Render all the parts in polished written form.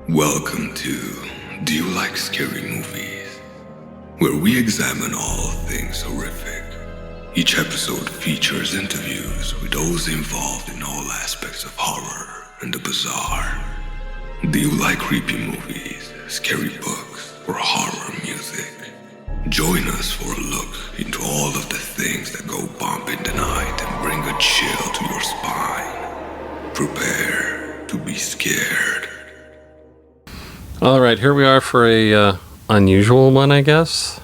Welcome to Do You Like Scary Movies? Where we examine all things horrific. Each episode features interviews with those involved in all aspects of horror and the bizarre. Do you like creepy movies, scary books, or horror music? Join us for a look into all of the things that go bump in the night and bring a chill to your spine. Prepare to be scared. All right, here we are for a unusual one, I guess.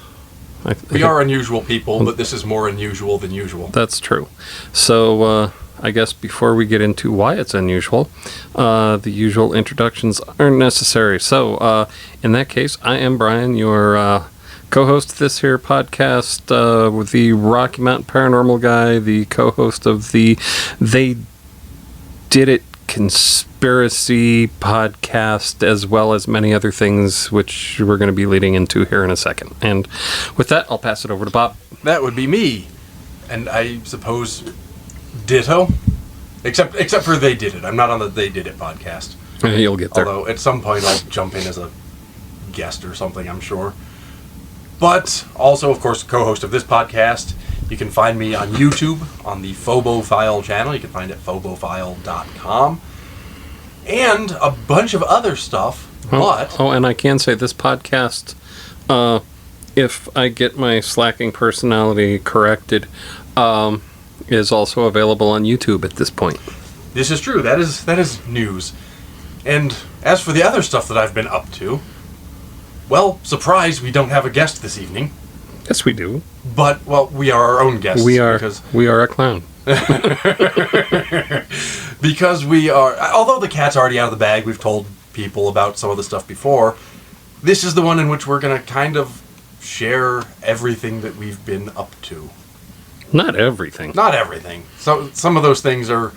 We are unusual people, but this is more unusual than usual. That's true. So I guess before we get into why it's unusual, the usual introductions aren't necessary. So in that case, I am Brian, your co-host of this here podcast, with the Rocky Mountain Paranormal guy, the co-host of the They Did It conspiracy podcast, as well as many other things which we're going to be leading into here in a second. And with that, I'll pass it over to Bob. That would be me. And I suppose ditto. Except for They Did It. I'm not on the They Did It podcast. You'll get there. Although at some point I'll jump in as a guest or something, I'm sure. But also, of course, co-host of this podcast. You can find me on YouTube on the Phobophile channel. You can find it at phobophile.com. And a bunch of other stuff, but... Oh, and I can say this podcast, if I get my slacking personality corrected, is also available on YouTube at this point. This is true. That is news. And as for the other stuff that I've been up to, well, surprise, we don't have a guest this evening. Yes, we do. But, well, we are our own guests. We are a clown. Because we are... Although the cat's already out of the bag, we've told people about some of the stuff before, this is the one in which we're going to kind of share everything that we've been up to. Not everything. Not everything. So some of those things are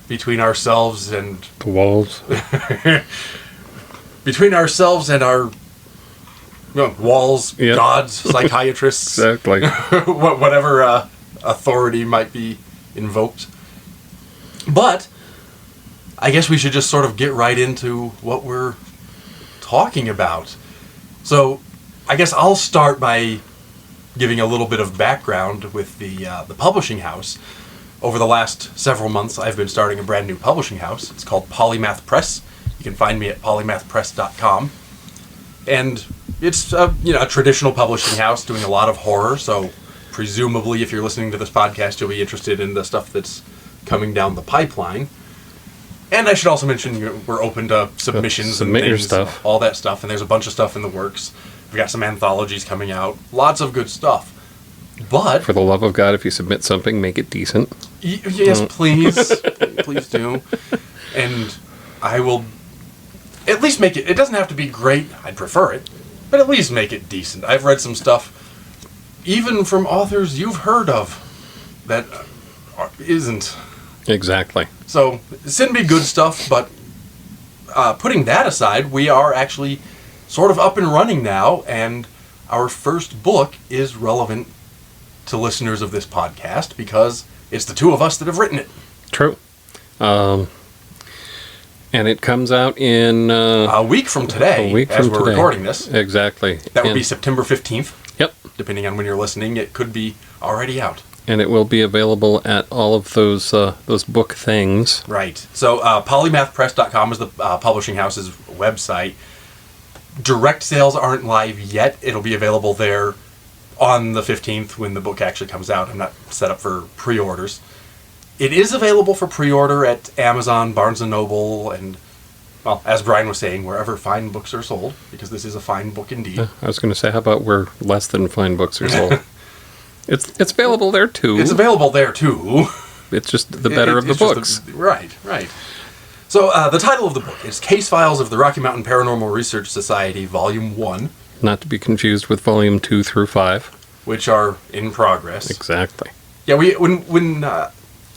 between ourselves and... The walls. Between ourselves and our... walls, yep. Gods, psychiatrists, exactly. Whatever authority might be invoked. But I guess we should just sort of get right into what we're talking about. So I guess I'll start by giving a little bit of background with the publishing house. Over the last several months, I've been starting a brand new publishing house. It's called Polymath Press. You can find me at polymathpress.com. And it's a traditional publishing house doing a lot of horror, so presumably if you're listening to this podcast, you'll be interested in the stuff that's coming down the pipeline. And I should also mention we're open to submissions and things, your stuff. All that stuff, and there's a bunch of stuff in the works. We've got some anthologies coming out, lots of good stuff. But... For the love of God, if you submit something, make it decent. Yes, please. Please do. And I will... At least make it... It doesn't have to be great. I'd prefer it. But at least make it decent. I've read some stuff, even from authors you've heard of, that isn't. Exactly. So, send me good stuff, but putting that aside, we are actually sort of up and running now, and our first book is relevant to listeners of this podcast, because it's the two of us that have written it. True. And it comes out in... a week from today, as we're recording this. Exactly. That would be September 15th. Yep. Depending on when you're listening, it could be already out. And it will be available at all of those book things. Right. So polymathpress.com is the publishing house's website. Direct sales aren't live yet. It'll be available there on the 15th when the book actually comes out. I'm not set up for pre-orders. It is available for pre-order at Amazon, Barnes & Noble, and, well, as Brian was saying, wherever fine books are sold, because this is a fine book indeed. I was going to say, how about where less than fine books are sold? It's available there, too. It's available there, too. It's just the better of the books. Right. So the title of the book is Case Files of the Rocky Mountain Paranormal Research Society, Volume 1. Not to be confused with Volume 2 through 5. Which are in progress. Exactly. Yeah,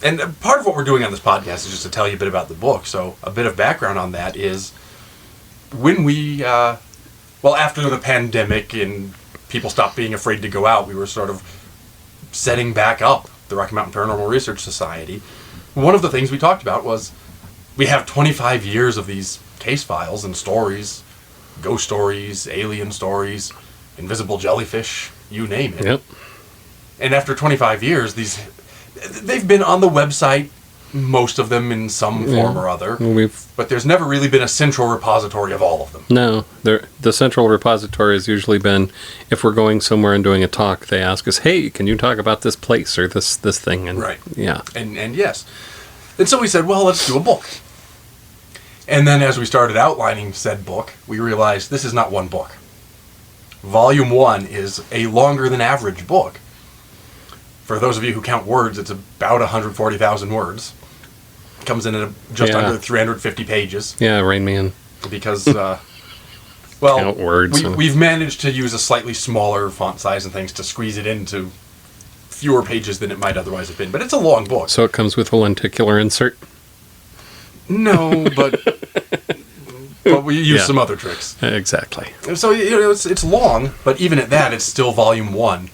and part of what we're doing on this podcast is just to tell you a bit about the book. So a bit of background on that is when we, after the pandemic and people stopped being afraid to go out, we were sort of setting back up the Rocky Mountain Paranormal Research Society. One of the things we talked about was we have 25 years of these case files and stories, ghost stories, alien stories, invisible jellyfish, you name it. Yep. And after 25 years, they've been on the website, most of them in some form or other, but there's never really been a central repository of all of them. No, the central repository has usually been, if we're going somewhere and doing a talk, they ask us, hey, can you talk about this place or this thing? And, right. Yeah. And yes. And so we said, well, let's do a book. And then as we started outlining said book, we realized this is not one book. Volume 1 is a longer than average book. For those of you who count words, it's about 140,000 words. Comes in at just under 350 pages. Yeah, Rain Man. Because, Count words. We've managed to use a slightly smaller font size and things to squeeze it into fewer pages than it might otherwise have been. But it's a long book. So it comes with a lenticular insert? No, but we use some other tricks. Exactly. So, it's long, but even at that, it's still volume 1.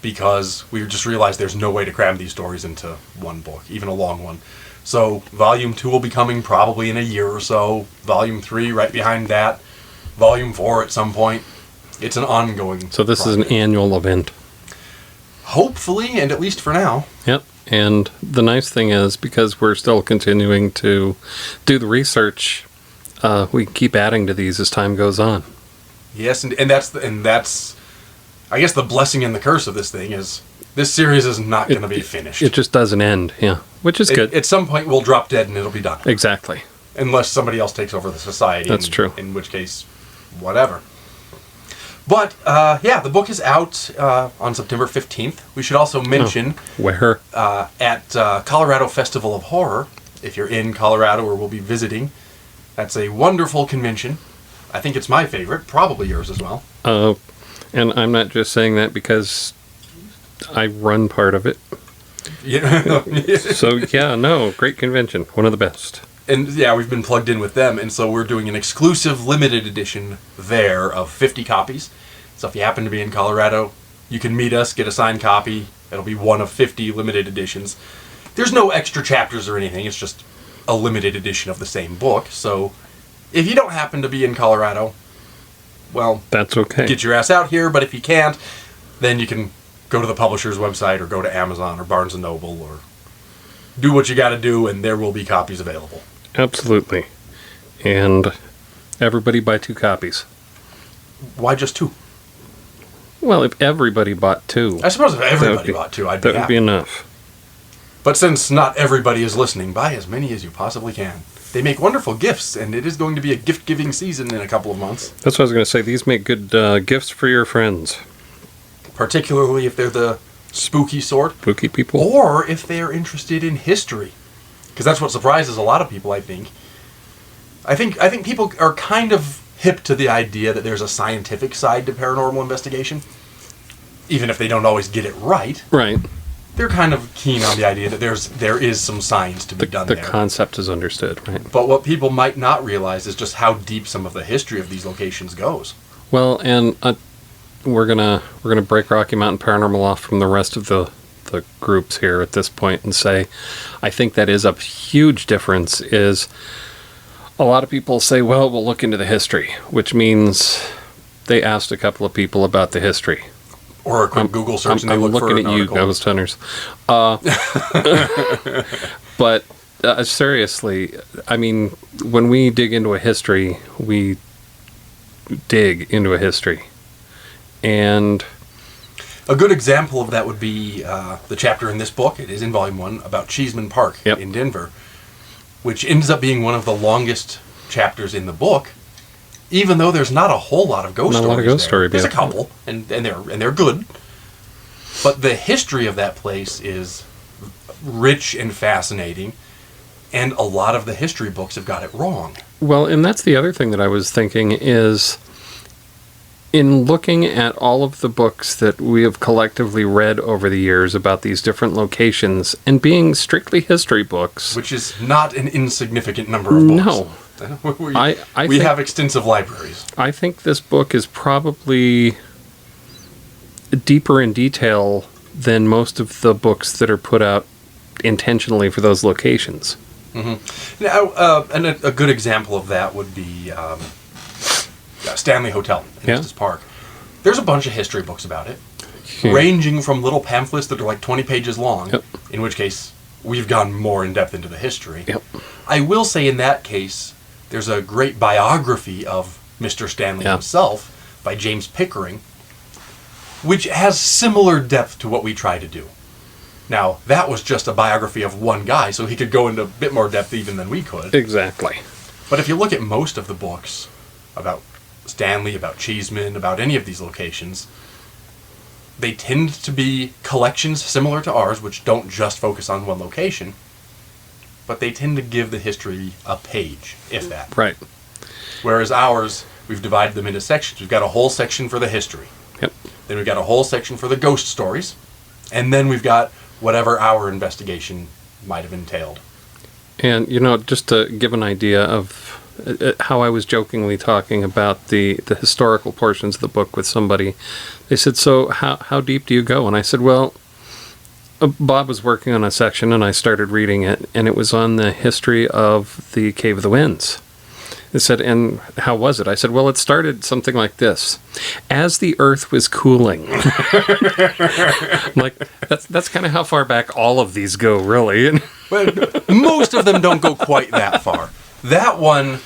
Because we just realized there's no way to cram these stories into one book, even a long one. So volume 2 will be coming probably in a year or so. Volume 3 right behind that. Volume 4 at some point. It's an ongoing So this project. is an annual event. Hopefully, and at least for now. Yep. And the nice thing is, because we're still continuing to do the research, we can keep adding to these as time goes on. Yes, and that's I guess the blessing and the curse of this thing is this series is not going to be finished. It just doesn't end, yeah, which is good. At some point, we'll drop dead and it'll be done. Exactly. Unless somebody else takes over the society. That's true. In which case, whatever. But, the book is out on September 15th. We should also mention Where? at Colorado Festival of Horror, if you're in Colorado or will be visiting. That's a wonderful convention. I think it's my favorite, probably yours as well. And I'm not just saying that because I run part of it. Yeah. So, great convention. One of the best. And, we've been plugged in with them, and so we're doing an exclusive limited edition there of 50 copies. So if you happen to be in Colorado, you can meet us, get a signed copy. It'll be one of 50 limited editions. There's no extra chapters or anything. It's just a limited edition of the same book. So if you don't happen to be in Colorado, well, that's okay. Get your ass out here. But if you can't, then you can go to the publisher's website or go to Amazon or Barnes & Noble or do what you got to do, and there will be copies available. Absolutely. And everybody buy 2 copies. Why just 2? Well, if everybody bought 2. I suppose if everybody bought 2, I'd be happy. That would be enough. But since not everybody is listening, buy as many as you possibly can. They make wonderful gifts, and it is going to be a gift-giving season in a couple of months. That's what I was going to say. These make good gifts for your friends. Particularly if they're the spooky sort. Spooky people. Or if they're interested in history. Because that's what surprises a lot of people, I think. I think people are kind of hip to the idea that there's a scientific side to paranormal investigation. Even if they don't always get it right. Right. They're kind of keen on the idea that there is some science to be done there. The concept is understood, right? But what people might not realize is just how deep some of the history of these locations goes. Well, and we're gonna break Rocky Mountain Paranormal off from the rest of the groups here at this point and say, I think that is a huge difference. Is a lot of people say, well, we'll look into the history, which means they asked a couple of people about the history. Or a quick Google search and they I'm look for looking an at you, article. ghost hunters. But seriously, I mean, when we dig into a history, we dig into a history. And a good example of that would be the chapter in this book, it is in Volume 1, about Cheeseman Park in Denver, which ends up being one of the longest chapters in the book, even though there's not a whole lot of ghost stories. There's a couple, and they're good. But the history of that place is rich and fascinating, and a lot of the history books have got it wrong. Well, and that's the other thing that I was thinking is, in looking at all of the books that we have collectively read over the years about these different locations, and being strictly history books... Which is not an insignificant number of books. No. We have extensive libraries. I think this book is probably deeper in detail than most of the books that are put out intentionally for those locations. Now, and a good example of that would be Stanley Hotel in Estes Park. There's a bunch of history books about it, ranging from little pamphlets that are like 20 pages long, in which case we've gone more in depth into the history. I will say in that case, there's a great biography of Mr. Stanley himself by James Pickering, which has similar depth to what we try to do. Now, that was just a biography of one guy, so he could go into a bit more depth even than we could. Exactly. But if you look at most of the books about Stanley, about Cheeseman, about any of these locations, they tend to be collections similar to ours, which don't just focus on one location, but they tend to give the history a page, if that. Right. Whereas ours, we've divided them into sections. We've got a whole section for the history. Then we've got a whole section for the ghost stories. And then we've got whatever our investigation might have entailed. And, just to give an idea of how I was jokingly talking about the historical portions of the book with somebody, they said, so how deep do you go? And I said, well, Bob was working on a section and I started reading it, and it was on the history of the Cave of the Winds. They said, and how was it? I said, well, it started something like this. As the earth was cooling. Like, that's kind of how far back all of these go, really. But most of them don't go quite that far. That one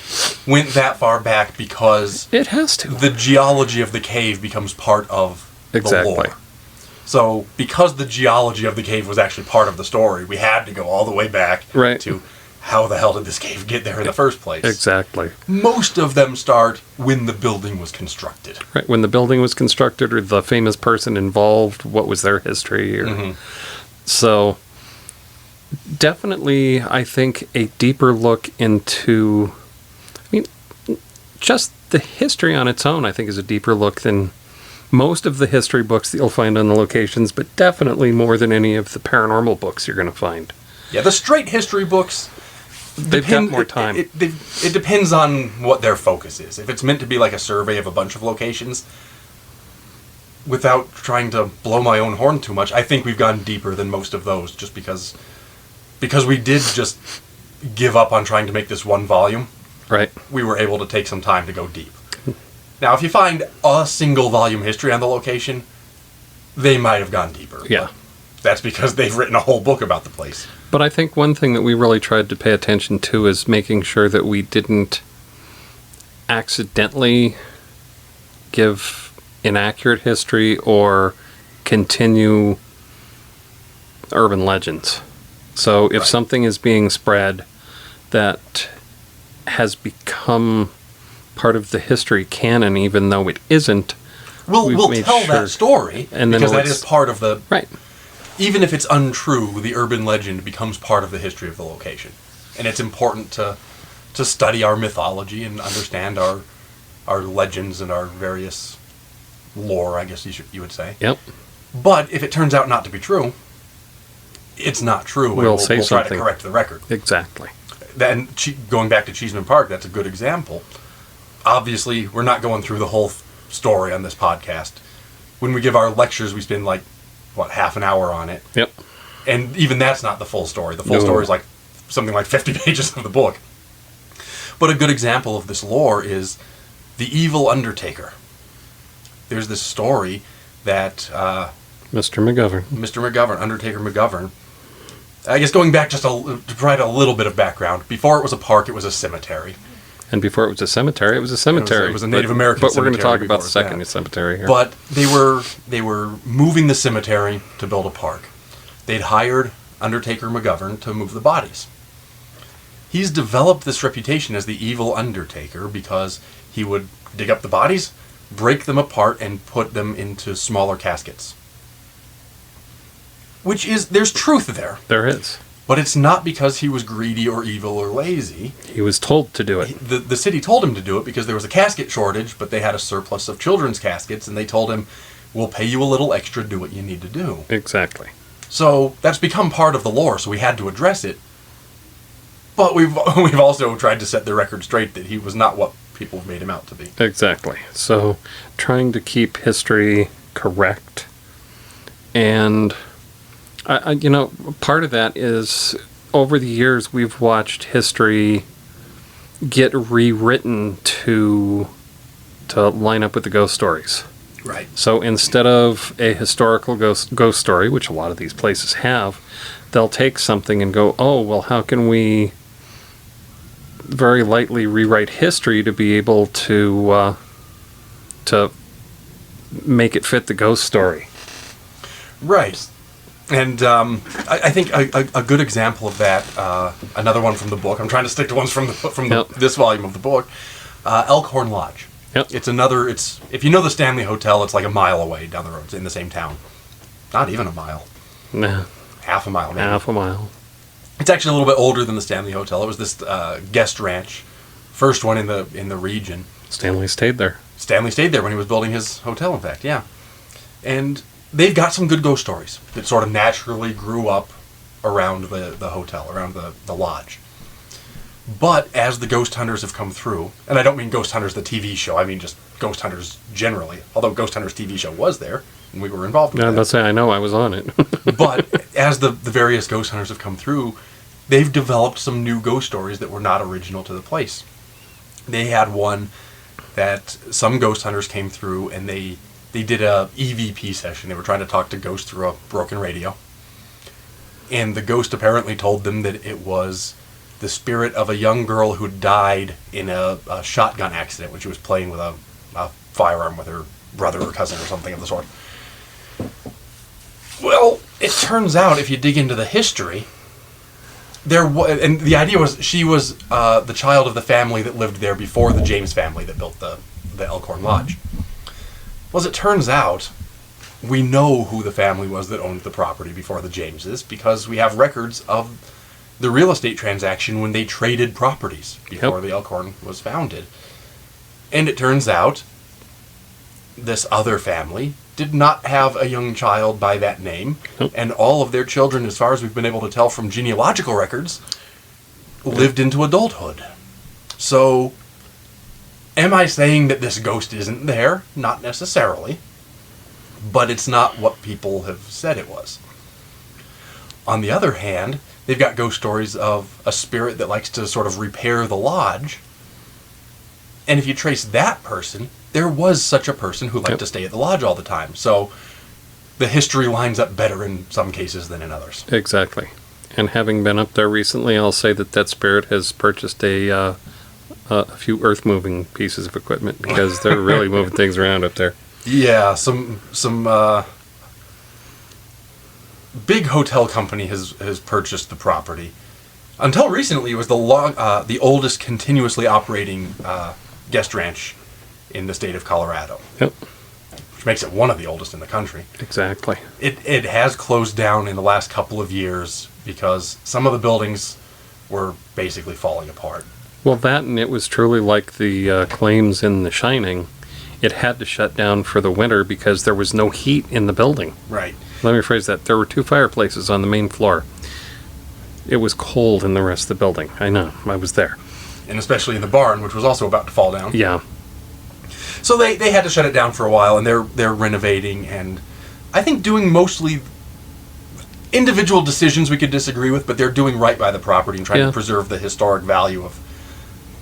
went that far back because it has to. The geology of the cave becomes part of the lore. So because the geology of the cave was actually part of the story, we had to go all the way back to how the hell did this cave get there in the first place? Exactly. Most of them start when the building was constructed. Right, when the building was constructed or the famous person involved, what was their history. So, definitely, I think, a deeper look into, just the history on its own, I think, is a deeper look than most of the history books that you'll find on the locations, but definitely more than any of the paranormal books you're going to find. Yeah, the straight history books, they've got more time. It depends on what their focus is. If it's meant to be like a survey of a bunch of locations, without trying to blow my own horn too much, I think we've gone deeper than most of those, just because we did just give up on trying to make this one volume. Right. We were able to take some time to go deep. Now, if you find a single volume history on the location, they might have gone deeper. Yeah. That's because they've written a whole book about the place. But I think one thing that we really tried to pay attention to is making sure that we didn't accidentally give inaccurate history or continue urban legends. So if something is being spread that has become part of the history canon, even though it isn't, we'll tell that story, and because that is part of the... Right. Even if it's untrue, the urban legend becomes part of the history of the location. And it's important to study our mythology and understand our legends and our various lore, I guess you would say. Yep. But if it turns out not to be true, it's not true. We'll say try something. to correct the record. Exactly. Then going back to Cheeseman Park, that's a good example. Obviously, we're not going through the whole story on this podcast. When we give our lectures, we spend half an hour on it. Yep. And even that's not the full story. The full story is something like 50 pages of the book. But a good example of this lore is the evil Undertaker. There's this story that Mr. McGovern, Undertaker McGovern, I guess going back just to provide a little bit of background, before it was a park, it was a cemetery. And before it was a cemetery, it was a cemetery. It was a Native American cemetery. But we're going to talk about the second cemetery here. But they were moving the cemetery to build a park. They'd hired Undertaker McGovern to move the bodies. He's developed this reputation as the evil Undertaker because he would dig up the bodies, break them apart, and put them into smaller caskets. There's truth there. There is. But it's not because he was greedy or evil or lazy. He was told to do it. The city told him to do it because there was a casket shortage, but they had a surplus of children's caskets, and they told him, we'll pay you a little extra, do what you need to do. Exactly. So that's become part of the lore, so we had to address it. But we've also tried to set the record straight that he was not what people have made him out to be. Exactly. So trying to keep history correct. And, part of that is over the years, we've watched history get rewritten to line up with the ghost stories. Right. So instead of a historical ghost story, which a lot of these places have, they'll take something and go, oh, well, how can we very lightly rewrite history to be able to make it fit the ghost story? Right. And I think a good example of that, another one from the book, I'm trying to stick to ones from Yep. this volume of the book, Elkhorn Lodge. Yep. It's if you know the Stanley Hotel, it's like a mile away down the road. It's in the same town. Not even a mile. Nah, Half a mile, maybe. half a mile. It's actually a little bit older than the Stanley Hotel. It was this guest ranch, first one in the region. Stanley stayed there. Stanley stayed there when he was building his hotel, in fact, yeah. And they've got some good ghost stories that sort of naturally grew up around the hotel, around the lodge. But as the ghost hunters have come through, and I don't mean Ghost Hunters the TV show, I mean just ghost hunters generally, although Ghost Hunters TV show was there, and we were involved with Yeah, that. let's say I know I was on it. But as the various ghost hunters have come through, they've developed some new ghost stories that were not original to the place. They had one that some ghost hunters came through and they did a EVP session. They were trying to talk to ghosts through a broken radio. And the ghost apparently told them that it was the spirit of a young girl who died in a shotgun accident when she was playing with a firearm with her brother or cousin or something of the sort. Well, it turns out if you dig into the history, and the idea was she was the child of the family that lived there before the James family that built the Elkhorn Lodge. Well, as it turns out, we know who the family was that owned the property before the Jameses because we have records of the real estate transaction when they traded properties before the Elkhorn was founded. And it turns out this other family did not have a young child by that name, and all of their children, as far as we've been able to tell from genealogical records, lived into adulthood. So, am I saying that this ghost isn't there? Not necessarily. But it's not what people have said it was. On the other hand, they've got ghost stories of a spirit that likes to sort of repair the lodge. And if you trace that person, there was such a person who liked to stay at the lodge all the time. So the history lines up better in some cases than in others. Exactly. And having been up there recently, I'll say that spirit has purchased a few earth-moving pieces of equipment because they're really moving things around up there. Yeah, some big hotel company has purchased the property. Until recently, it was the oldest continuously operating guest ranch in the state of Colorado. Yep. Which makes it one of the oldest in the country. Exactly. It has closed down in the last couple of years because some of the buildings were basically falling apart. Well, that and it was truly like the claims in The Shining. It had to shut down for the winter because there was no heat in the building. Right. Let me rephrase that. There were 2 fireplaces on the main floor. It was cold in the rest of the building. I know. I was there. And especially in the barn, which was also about to fall down. Yeah. So they had to shut it down for a while, and they're renovating, and I think doing mostly individual decisions we could disagree with, but they're doing right by the property and trying to preserve the historic value of.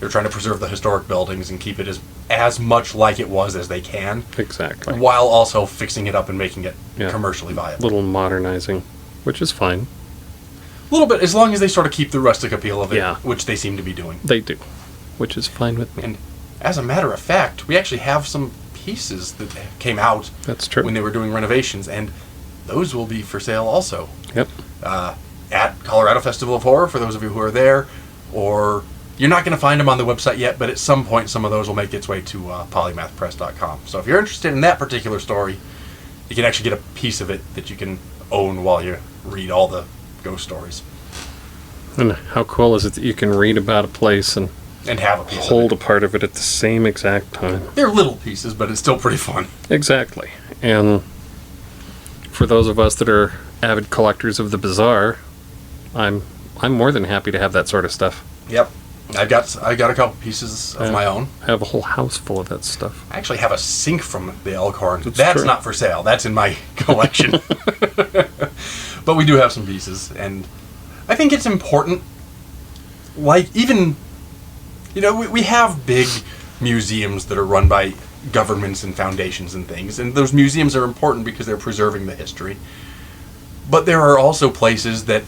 They're trying to preserve the historic buildings and keep it as much like it was as they can. Exactly. While also fixing it up and making it commercially viable. Little modernizing, which is fine. A little bit, as long as they sort of keep the rustic appeal of it, Yeah. which they seem to be doing. They do, which is fine with me. And as a matter of fact, we actually have some pieces that came out That's true. when they were doing renovations, and those will be for sale also. Yep. At Colorado Festival of Horror, for those of you who are there, or you're not going to find them on the website yet, but at some point some of those will make its way to polymathpress.com. So if you're interested in that particular story, you can actually get a piece of it that you can own while you read all the ghost stories. And how cool is it that you can read about a place and have a piece hold of a part of it at the same exact time? They're little pieces, but it's still pretty fun. Exactly. And for those of us that are avid collectors of the bizarre, I'm more than happy to have that sort of stuff. Yep. I got a couple pieces of my own. I have a whole house full of that stuff. I actually have a sink from the Elkhorn. That's That's true. not for sale. That's in my collection. But we do have some pieces, and I think it's important, like, even, we have big museums that are run by governments and foundations and things, and those museums are important because they're preserving the history. But there are also places that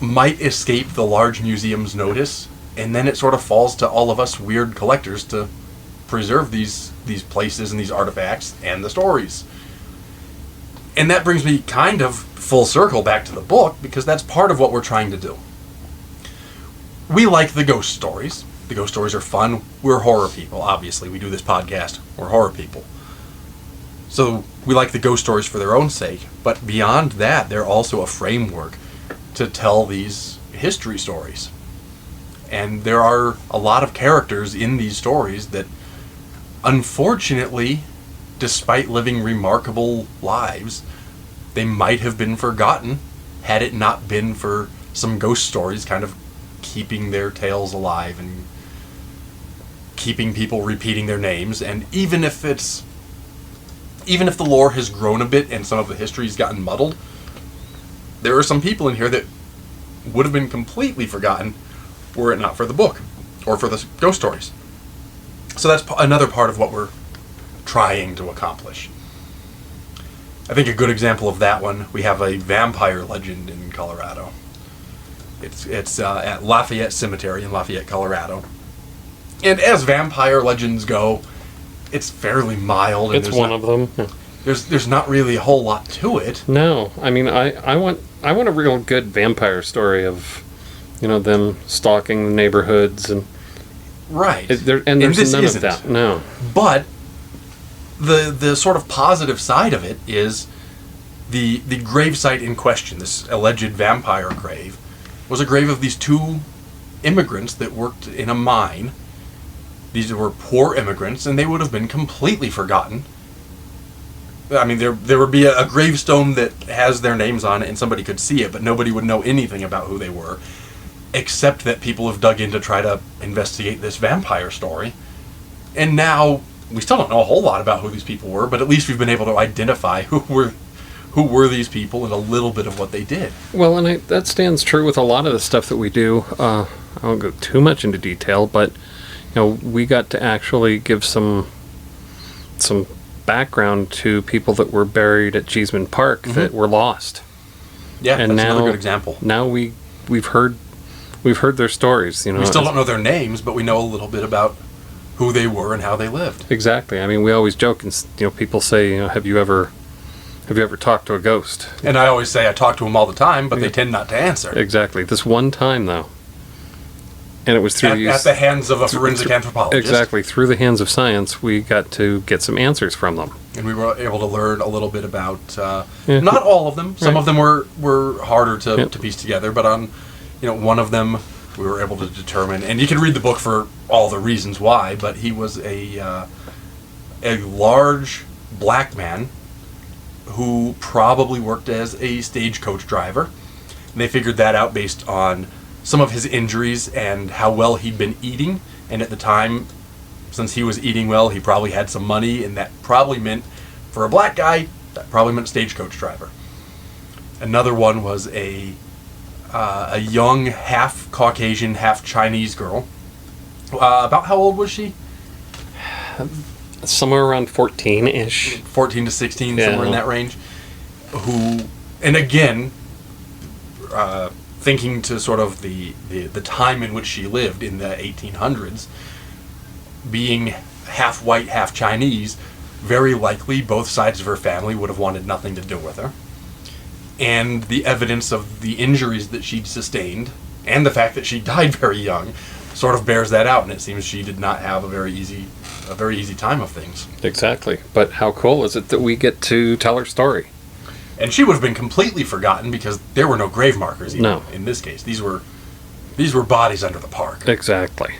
might escape the large museum's notice, and then it sort of falls to all of us weird collectors to preserve these places and these artifacts and the stories. And that brings me kind of full circle back to the book, because that's part of what we're trying to do. We like the ghost stories. The ghost stories are fun. We're horror people, obviously. We do this podcast. We're horror people. So we like the ghost stories for their own sake, but beyond that, they're also a framework to tell these history stories. And there are a lot of characters in these stories that, unfortunately, despite living remarkable lives, they might have been forgotten had it not been for some ghost stories kind of keeping their tales alive and keeping people repeating their names. And even if the lore has grown a bit and some of the history's gotten muddled, there are some people in here that would have been completely forgotten were it not for the book or for the ghost stories. So that's another part of what we're trying to accomplish. I think a good example of that one, we have a vampire legend in Colorado. It's at Lafayette Cemetery in Lafayette, Colorado. And as vampire legends go, it's fairly mild. And It's one of them. Yeah. There's not really a whole lot to it. No, I mean, I want a real good vampire story of, them stalking the neighborhoods and Right. there's And this none isn't. of that. No. But the sort of positive side of it is the grave site in question, this alleged vampire grave, was a grave of these two immigrants that worked in a mine. These were poor immigrants, and they would have been completely forgotten. I mean, there would be a gravestone that has their names on it, and somebody could see it, but nobody would know anything about who they were, except that people have dug in to try to investigate this vampire story. And now, we still don't know a whole lot about who these people were, but at least we've been able to identify who were these people and a little bit of what they did. Well, and that stands true with a lot of the stuff that we do. I won't go too much into detail, but we got to actually give some background to people that were buried at Cheeseman Park that were lost. Yeah, And that's now- another good example. Now we've heard their stories. We still don't know their names, but we know a little bit about who they were and how they lived. Exactly. I mean, we always joke, and people say, have you ever talked to a ghost? And I always say I talk to them all the time, but they tend not to answer. Exactly. This one time, though, and it was through At the hands of a forensic anthropologist. Exactly. Through the hands of science, we got to get some answers from them. And we were able to learn a little bit about, Yeah. not all of them. Some Right. of them were harder to, Yeah. to piece together, but on, one of them we were able to determine, and you can read the book for all the reasons why, but he was a large black man who probably worked as a stagecoach driver. And they figured that out based on some of his injuries and how well he'd been eating. And at the time, since he was eating well, he probably had some money, and that probably meant, for a black guy, that probably meant stagecoach driver. Another one was a young, half Caucasian, half Chinese girl. About how old was she? Somewhere around 14-ish. 14 to 16, Yeah. somewhere in that range. Who, and again, thinking to sort of the time in which she lived in the 1800s, being half white, half Chinese, very likely both sides of her family would have wanted nothing to do with her. And the evidence of the injuries that she'd sustained, and the fact that she died very young, sort of bears that out, and it seems she did not have a very easy time of things. Exactly. But how cool is it that we get to tell her story? And she would have been completely forgotten because there were no grave markers even No. in this case. These were bodies under the park. Exactly.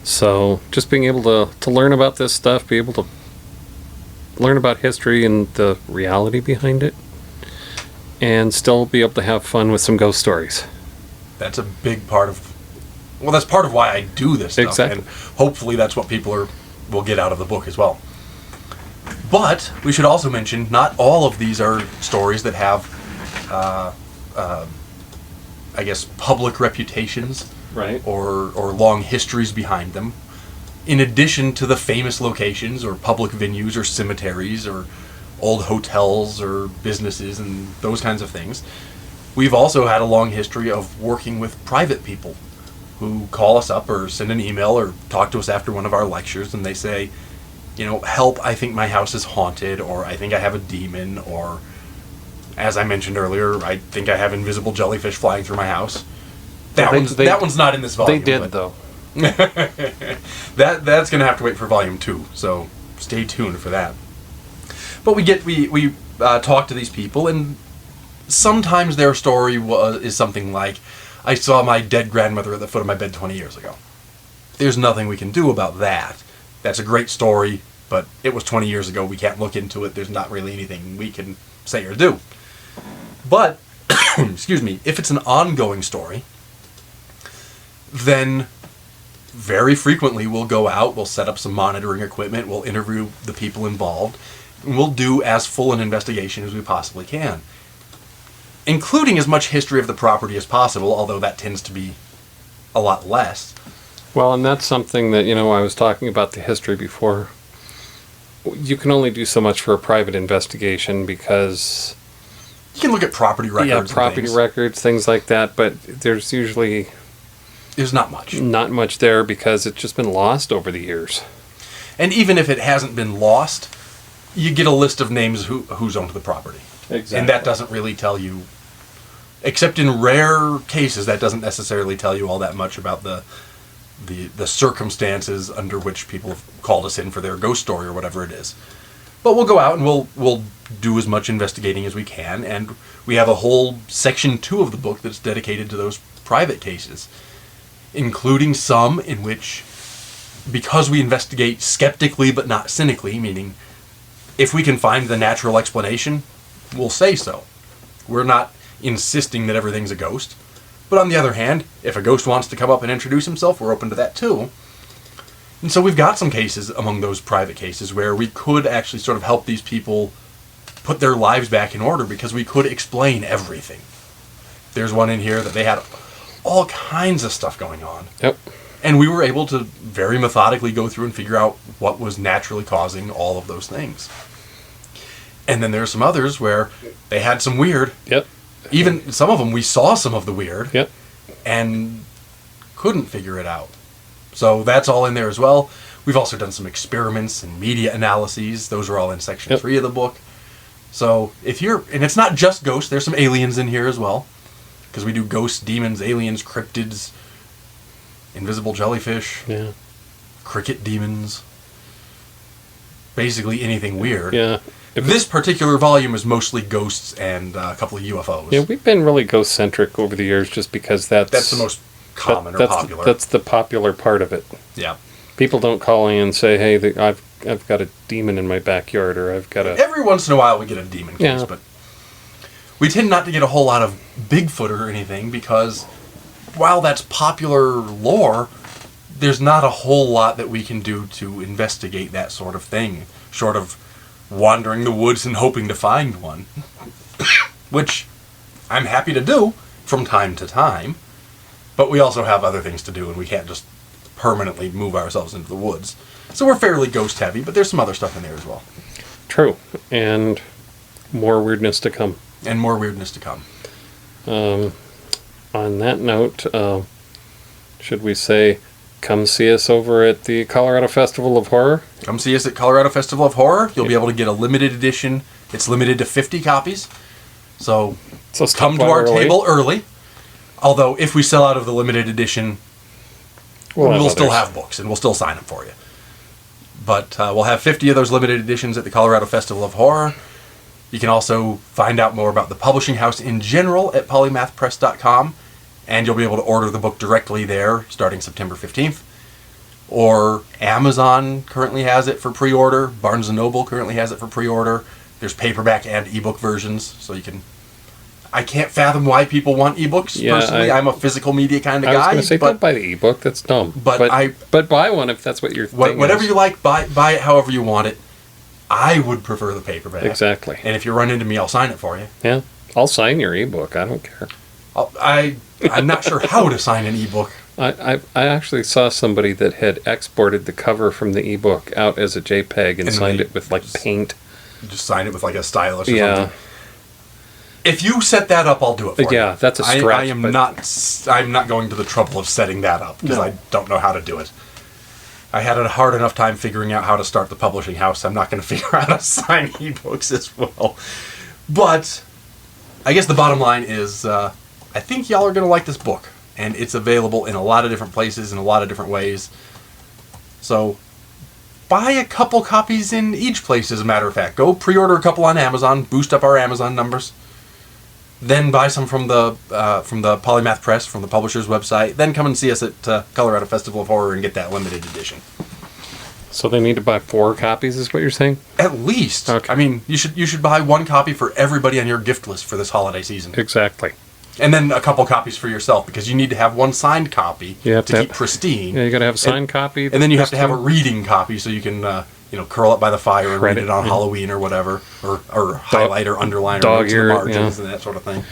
So just being able to learn about this stuff, be able to learn about history and the reality behind it, and still be able to have fun with some ghost stories. That's a big part of, that's part of why I do this stuff. Exactly. And hopefully that's what people will get out of the book as well. But we should also mention, not all of these are stories that have I guess, public reputations Right. or long histories behind them, in addition to the famous locations or public venues or cemeteries or old hotels or businesses and those kinds of things. We've also had a long history of working with private people who call us up or send an email or talk to us after one of our lectures, and they say, help, I think my house is haunted, or I think I have a demon, or, as I mentioned earlier, I think I have invisible jellyfish flying through my house. That one's not in this volume. They did, though. That's going to have to wait for volume 2, so stay tuned for that. But we talk to these people, and sometimes their story is something like, I saw my dead grandmother at the foot of my bed 20 years ago. There's nothing we can do about that. That's a great story, but it was 20 years ago. We can't look into it. There's not really anything we can say or do. But, excuse me, if it's an ongoing story, then very frequently we'll go out, we'll set up some monitoring equipment, we'll interview the people involved, and we'll do as full an investigation as we possibly can, including as much history of the property as possible, although that tends to be a lot less. Well, and that's something that, I was talking about the history before. You can only do so much for a private investigation because... You can look at property records. Yeah, property records, things like that, but there's usually... There's not much. Not much there because it's just been lost over the years. And even if it hasn't been lost, you get a list of names who's owned the property. Exactly. And that doesn't really tell you, except in rare cases, that doesn't necessarily tell you all that much about the circumstances under which people have called us in for their ghost story or whatever it is. But we'll go out and we'll do as much investigating as we can, and we have a whole section 2 of the book that's dedicated to those private cases, including some in which, because we investigate skeptically but not cynically, meaning if we can find the natural explanation, we'll say so. We're not insisting that everything's a ghost. But on the other hand, if a ghost wants to come up and introduce himself, we're open to that too. And so we've got some cases among those private cases where we could actually sort of help these people put their lives back in order because we could explain everything. There's one in here that they had all kinds of stuff going on. Yep. And we were able to very methodically go through and figure out what was naturally causing all of those things. And then there are some others where they had some weird. Yep. Even some of them, we saw some of the weird. Yep. And couldn't figure it out. So that's all in there as well. We've also done some experiments and media analyses. Those are all in section 3 of the book. So and it's not just ghosts, there's some aliens in here as well. Because we do ghosts, demons, aliens, cryptids, invisible jellyfish, cricket demons, basically anything weird. Yeah. This particular volume is mostly ghosts and a couple of UFOs. Yeah, we've been really ghost-centric over the years just because that's the most common or popular. That's the popular part of it. Yeah. People don't call in and say, hey, I've got a demon in my backyard, or I've got a... Every once in a while we get a demon case, but we tend not to get a whole lot of Bigfoot or anything because while that's popular lore, there's not a whole lot that we can do to investigate that sort of thing, short of wandering the woods and hoping to find one, which I'm happy to do from time to time, but we also have other things to do and we can't just permanently move ourselves into the woods. So we're fairly ghost heavy, but there's some other stuff in there as well. True. And more weirdness to come. And more weirdness to come. On that note, should we say, come see us over at the Colorado Festival of Horror? Come see us at Colorado Festival of Horror. You'll be able to get a limited edition. It's limited to 50 copies. So come to our table early. Although, if we sell out of the limited edition, we'll still have books, and we'll still sign them for you. But we'll have 50 of those limited editions at the Colorado Festival of Horror. You can also find out more about the publishing house in general at polymathpress.com, and you'll be able to order the book directly there starting September 15th. Or Amazon currently has it for pre-order. Barnes & Noble currently has it for pre-order. There's paperback and ebook versions, so you can... I can't fathom why people want ebooks, personally. I'm a physical media kind of guy. I was going to say, don't buy the ebook. That's dumb. But buy one if that's what you're thinking. Whatever you like, buy it however you want it. I would prefer the paperback. Exactly. And if you run into me, I'll sign it for you. Yeah. I'll sign your ebook. I don't care. I'm not sure how to sign an ebook. I actually saw somebody that had exported the cover from the ebook out as a JPEG and signed it with like paint. You just sign it with like a stylus or Yeah. something. If you set that up, I'll do it for you. Yeah, that's a stretch. I'm not going to the trouble of setting that up because I don't know how to do it. I had a hard enough time figuring out how to start the publishing house. I'm not going to figure out how to sign ebooks as well. But I guess the bottom line is I think y'all are going to like this book. And it's available in a lot of different places in a lot of different ways. So buy a couple copies in each place, as a matter of fact. Go pre-order a couple on Amazon, boost up our Amazon numbers. Then buy some from the Polymath Press, from the publisher's website. Then come and see us at Colorado Festival of Horror and get that limited edition. So they need to buy 4 copies, is what you're saying? At least. Okay. I mean, you should buy 1 copy for everybody on your gift list for this holiday season. Exactly. And then a couple copies for yourself, because you need to have 1 signed copy to keep pristine. Yeah, you got to have a signed copy. And then you have to have a reading copy so you can curl up by the fire and read it on Halloween or whatever, or highlight or underline or notes in the margins and that sort of thing.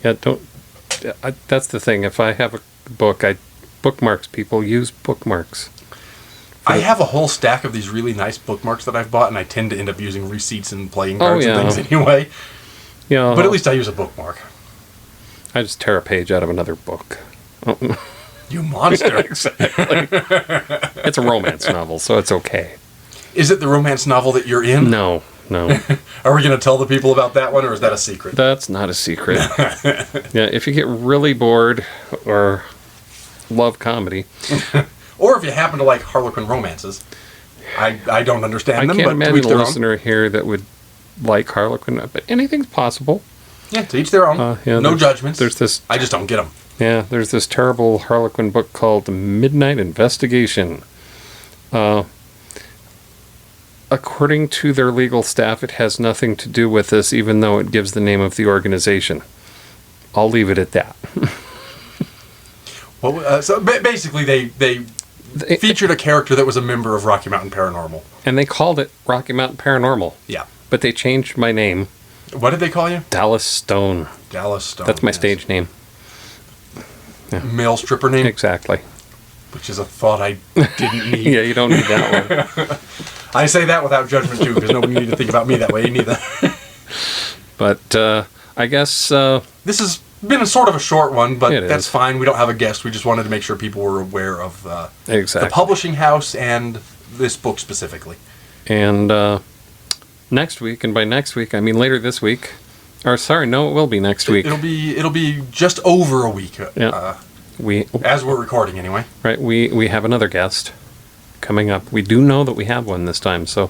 Yeah, that's the thing. If I have a book, bookmarks. People use bookmarks. I have a whole stack of these really nice bookmarks that I've bought, and I tend to end up using receipts and playing cards and things anyway. Yeah, but at least I use a bookmark. I just tear a page out of another book. You monster. Exactly. It's a romance novel, so it's okay. Is it the romance novel that you're in? No. Are we going to tell the people about that one, or is that a secret? That's not a secret. Yeah, if you get really bored or love comedy. Or if you happen to like Harlequin romances. I don't understand them, I can't but imagine to each a their own. listener here that would like Harlequin, but anything's possible. Yeah, to each their own. No judgments. I just don't get them. Yeah, there's this terrible Harlequin book called Midnight Investigation. According to their legal staff, it has nothing to do with this, even though it gives the name of the organization. I'll leave it at that. Well, so basically, they featured a character that was a member of Rocky Mountain Paranormal. And they called it Rocky Mountain Paranormal. Yeah. But they changed my name. What did they call you? Dallas Stone. Dallas Stone. That's my stage name. Yeah. Male stripper name? Exactly. Which is a thought I didn't need. Yeah, you don't need that one. I say that without judgment, too, because nobody need to think about me that way neither. But I guess... this has been a sort of a short one, but that's is. fine. We don't have a guest. We just wanted to make sure people were aware of exactly. the publishing house and this book specifically. And next week, and by next week, I mean later this week. Or sorry, no, it will be next week. It'll be just over a week. Yeah. As we're recording, anyway. Right, we have another guest coming up. We do know that we have one this time, so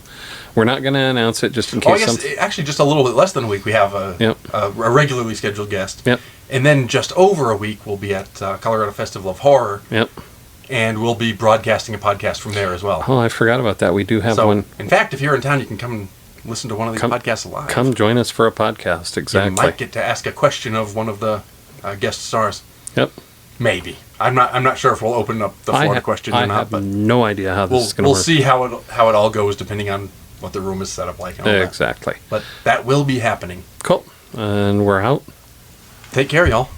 we're not going to announce it just in case. I guess actually just a little bit less than a week. We have a regularly scheduled guest. Yep. And then just over a week, we'll be at Colorado Festival of Horror. Yep. And we'll be broadcasting a podcast from there as well. Oh, I forgot about that. We do have one. In fact, if you're in town, you can come and listen to one of these podcasts live. Come join us for a podcast, exactly. You might get to ask a question of one of the guest stars. Yep. Maybe. I'm not sure if we'll open up the floor to questions or not. I have no idea how this is going to work. We'll see how it all goes depending on what the room is set up like. And all exactly. But that will be happening. Cool. And we're out. Take care, y'all.